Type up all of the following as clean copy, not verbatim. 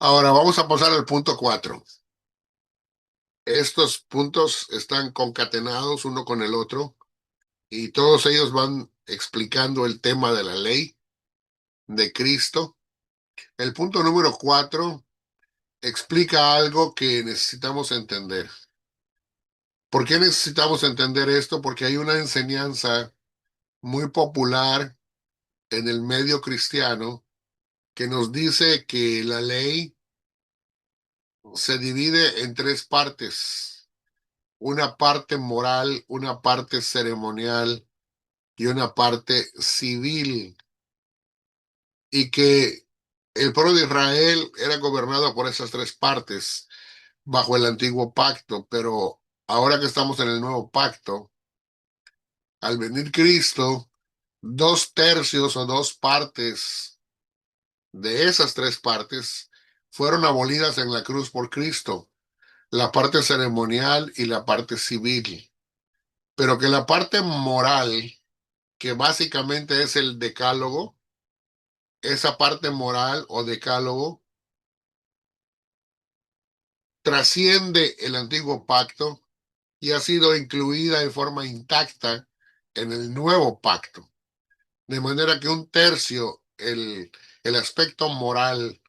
Ahora vamos a pasar al punto 4. Estos puntos están concatenados uno con el otro y todos ellos van explicando el tema de la ley de Cristo. El punto número 4 explica algo que necesitamos entender. ¿Por qué necesitamos entender esto? Porque hay una enseñanza muy popular en el medio cristiano que nos dice que la ley se divide en tres partes: una parte moral, una parte ceremonial y una parte civil, y que el pueblo de Israel era gobernado por esas tres partes bajo el antiguo pacto, pero ahora que estamos en el nuevo pacto, al venir Cristo, dos tercios o dos partes de esas tres partes fueron abolidas en la cruz por Cristo, la parte ceremonial y la parte civil, pero que la parte moral, que básicamente es el decálogo, esa parte moral o decálogo trasciende el antiguo pacto y ha sido incluida en forma intacta en el nuevo pacto. De manera que un tercio, el aspecto moral,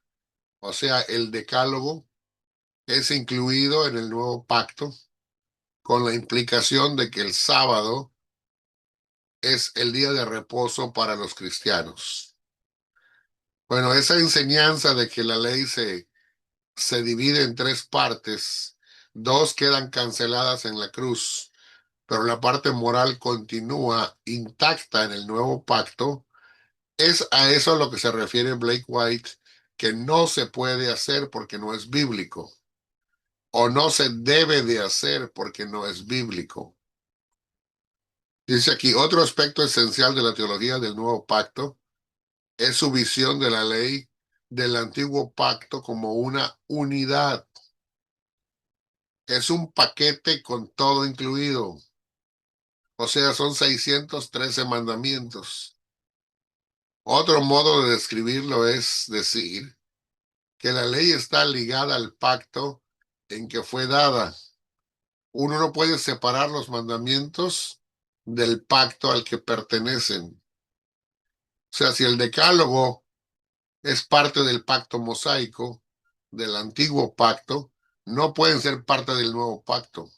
o sea, el decálogo, es incluido en el nuevo pacto, con la implicación de que el sábado es el día de reposo para los cristianos. Bueno, esa enseñanza de que la ley se divide en tres partes, dos quedan canceladas en la cruz, pero la parte moral continúa intacta en el nuevo pacto. Es a eso a lo que se refiere Blake White, que no se puede hacer porque no es bíblico, o no se debe de hacer porque no es bíblico. Dice aquí, otro aspecto esencial de la teología del nuevo pacto es su visión de la ley del antiguo pacto como una unidad. Es un paquete con todo incluido. O sea, son 613 mandamientos. Otro modo de describirlo es decir que la ley está ligada al pacto en que fue dada. Uno no puede separar los mandamientos del pacto al que pertenecen. O sea, si el decálogo es parte del pacto mosaico, del antiguo pacto, no pueden ser parte del nuevo pacto,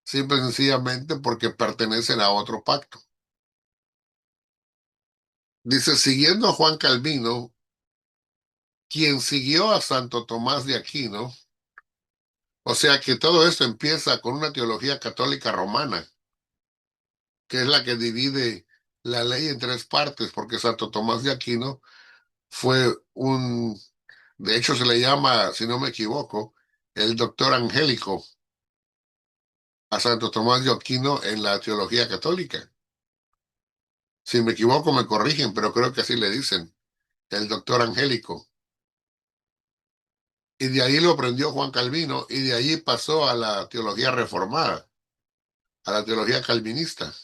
simple y sencillamente porque pertenecen a otro pacto. Dice, siguiendo a Juan Calvino, quien siguió a Santo Tomás de Aquino, o sea que todo esto empieza con una teología católica romana, que es la que divide la ley en tres partes, porque Santo Tomás de Aquino fue de hecho se le llama, si no me equivoco, el doctor angélico a Santo Tomás de Aquino en la teología católica. Si me equivoco me corrigen, pero creo que así le dicen, el doctor angélico. Y de ahí lo aprendió Juan Calvino y de ahí pasó a la teología reformada, a la teología calvinista.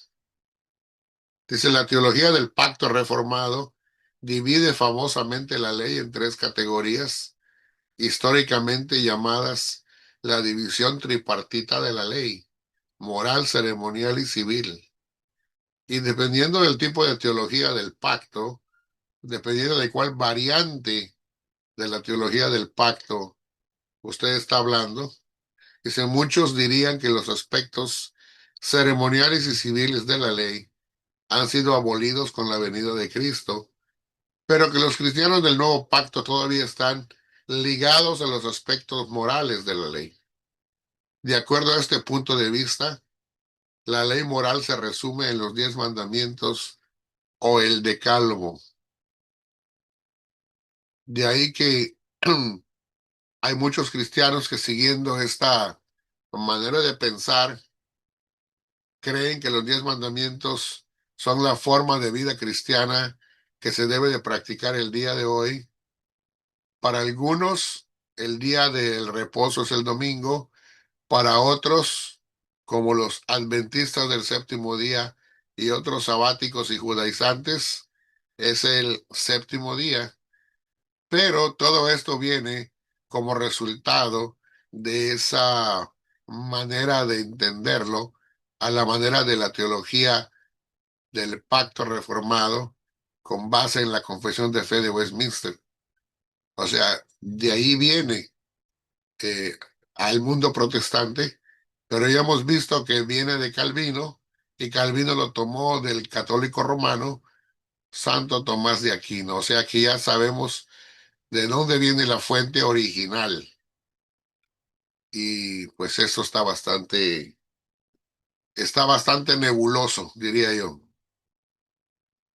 Dice, la teología del pacto reformado divide famosamente la ley en tres categorías, históricamente llamadas la división tripartita de la ley: moral, ceremonial y civil. Y dependiendo del tipo de teología del pacto, dependiendo de cuál variante de la teología del pacto usted está hablando, dice, muchos dirían que los aspectos ceremoniales y civiles de la ley han sido abolidos con la venida de Cristo, pero que los cristianos del nuevo pacto todavía están ligados a los aspectos morales de la ley. De acuerdo a este punto de vista, la ley moral se resume en los 10 mandamientos o el decálogo. De ahí que hay muchos cristianos que, siguiendo esta manera de pensar, creen que los 10 mandamientos son la forma de vida cristiana que se debe de practicar el día de hoy. Para algunos, el día del reposo es el domingo. Para otros, como los adventistas del séptimo día y otros sabáticos y judaizantes, es el séptimo día. Pero todo esto viene como resultado de esa manera de entenderlo a la manera de la teología del pacto reformado con base en la Confesión de Fe de Westminster. O sea, de ahí viene eh, al mundo protestante, pero ya hemos visto que viene de Calvino y Calvino lo tomó del católico romano Santo Tomás de Aquino. O sea que ya sabemos de dónde viene la fuente original. Y pues eso está bastante nebuloso, diría yo.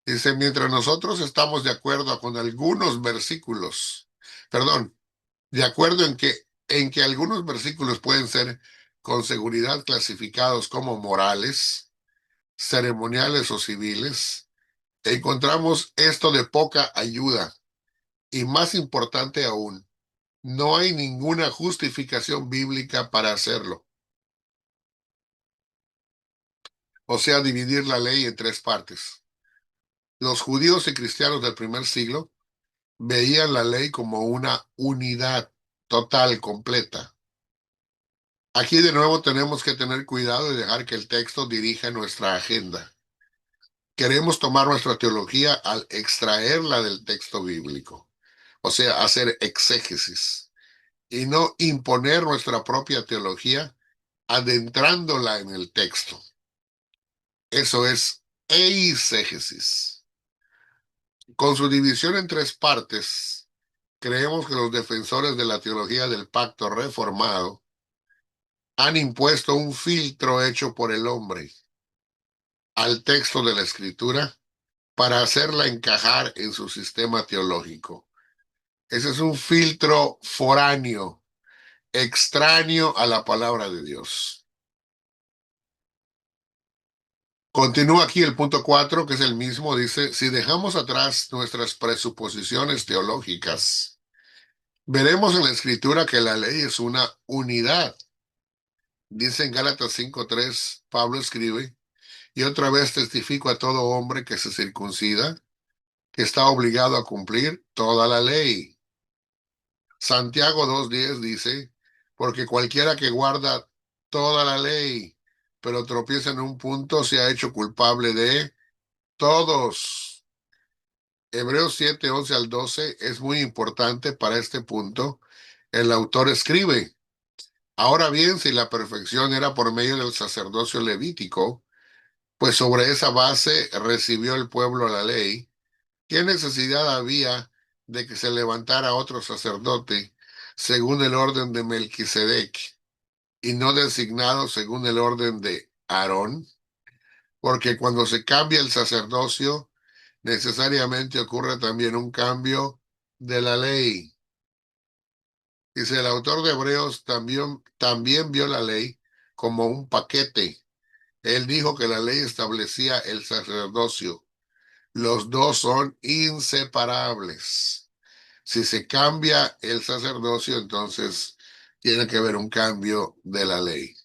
Dice, mientras nosotros estamos de acuerdo con algunos versículos, perdón, de acuerdo en que algunos versículos pueden ser con seguridad clasificados como morales, ceremoniales o civiles, encontramos esto de poca ayuda y más importante aún, no hay ninguna justificación bíblica para hacerlo. O sea, dividir la ley en tres partes. Los judíos y cristianos del primer siglo veían la ley como una unidad total, completa. Aquí de nuevo tenemos que tener cuidado y dejar que el texto dirija nuestra agenda. Queremos tomar nuestra teología al extraerla del texto bíblico, o sea, hacer exégesis, y no imponer nuestra propia teología adentrándola en el texto. Eso es eisegesis. Con su división en tres partes, creemos que los defensores de la teología del pacto reformado han impuesto un filtro hecho por el hombre al texto de la escritura para hacerla encajar en su sistema teológico. Ese es un filtro foráneo, extraño a la palabra de Dios. Continúa aquí el punto 4, que es el mismo, dice, si dejamos atrás nuestras presuposiciones teológicas, veremos en la escritura que la ley es una unidad. Dice en Gálatas 5:3, Pablo escribe, y otra vez testifico a todo hombre que se circuncida, que está obligado a cumplir toda la ley. Santiago 2:10 dice, porque cualquiera que guarda toda la ley, pero tropieza en un punto, se ha hecho culpable de todos. Hebreos 7:11 al 12 es muy importante para este punto. El autor escribe, ahora bien, si la perfección era por medio del sacerdocio levítico, pues sobre esa base recibió el pueblo la ley, ¿qué necesidad había de que se levantara otro sacerdote según el orden de Melquisedec y no designado según el orden de Aarón? Porque cuando se cambia el sacerdocio, necesariamente ocurre también un cambio de la ley. Dice el autor de Hebreos también vio la ley como un paquete. Él dijo que la ley establecía el sacerdocio. Los dos son inseparables. Si se cambia el sacerdocio, entonces tiene que haber un cambio de la ley.